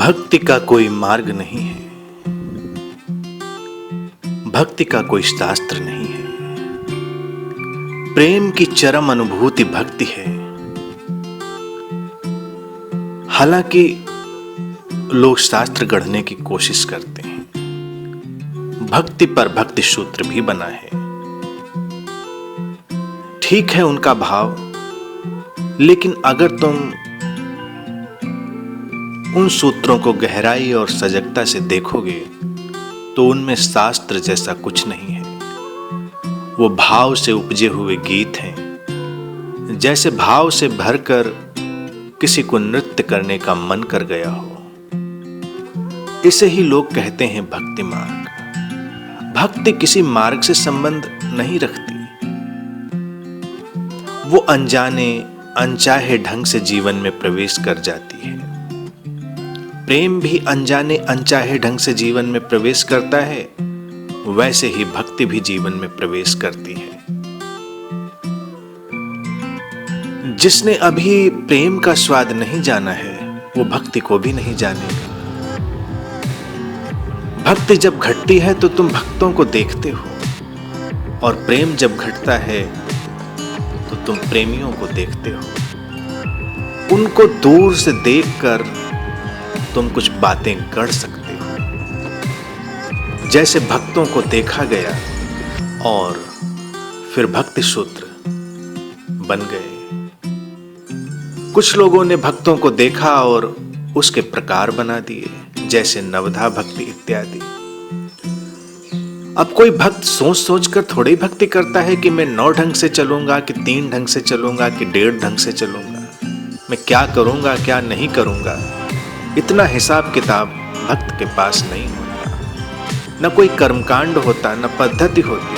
भक्ति का कोई मार्ग नहीं है, भक्ति का कोई शास्त्र नहीं है। प्रेम की चरम अनुभूति भक्ति है। हालांकि लोग शास्त्र गढ़ने की कोशिश करते हैं, भक्ति पर भक्ति सूत्र भी बना है। ठीक है उनका भाव, लेकिन अगर तुम उन सूत्रों को गहराई और सजगता से देखोगे तो उनमें शास्त्र जैसा कुछ नहीं है। वो भाव से उपजे हुए गीत हैं, जैसे भाव से भरकर किसी को नृत्य करने का मन कर गया हो। इसे ही लोग कहते हैं भक्ति मार्ग। भक्ति किसी मार्ग से संबंध नहीं रखती। वो अनजाने अनचाहे ढंग से जीवन में प्रवेश कर जाती है। प्रेम भी अनजाने अनचाहे ढंग से जीवन में प्रवेश करता है, वैसे ही भक्ति भी जीवन में प्रवेश करती है। जिसने अभी प्रेम का स्वाद नहीं जाना है, वो भक्ति को भी नहीं जानेगा। भक्ति जब घटती है तो तुम भक्तों को देखते हो, और प्रेम जब घटता है तो तुम प्रेमियों को देखते हो। उनको दूर से देखकर तुम कुछ बातें गढ़ सकते हो, जैसे भक्तों को देखा गया और फिर भक्ति सूत्र बन गए। कुछ लोगों ने भक्तों को देखा और उसके प्रकार बना दिए, जैसे नवधा भक्ति इत्यादि। अब कोई भक्त सोच सोच कर थोड़ी भक्ति करता है कि मैं 9 ढंग से चलूंगा, कि 3 ढंग से चलूंगा, कि 1.5 ढंग से चलूंगा, मैं क्या करूंगा क्या नहीं करूंगा। इतना हिसाब किताब भक्त के पास नहीं होता। न कोई कर्मकांड होता, न पद्धति होती।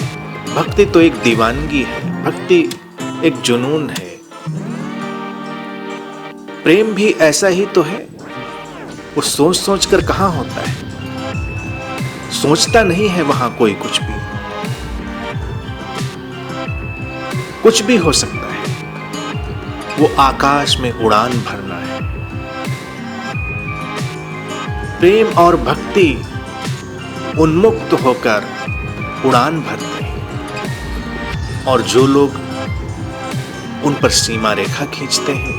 भक्ति तो एक दीवानगी है, भक्ति एक जुनून है। प्रेम भी ऐसा ही तो है। वो सोच सोच कर कहां होता है, सोचता नहीं है वहां कोई कुछ भी। कुछ भी हो सकता है, वो आकाश में उड़ान भरना है। प्रेम और भक्ति उन्मुक्त होकर उड़ान भरते हैं, और जो लोग उन पर सीमा रेखा खींचते हैं,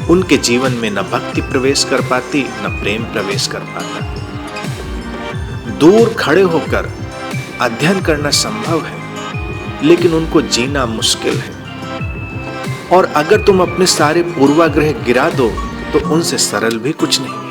उनके जीवन में न भक्ति प्रवेश कर पाती, न प्रेम प्रवेश कर पाता। दूर खड़े होकर अध्ययन करना संभव है, लेकिन उनको जीना मुश्किल है। और अगर तुम अपने सारे पूर्वाग्रह गिरा दो तो उनसे सरल भी कुछ नहीं।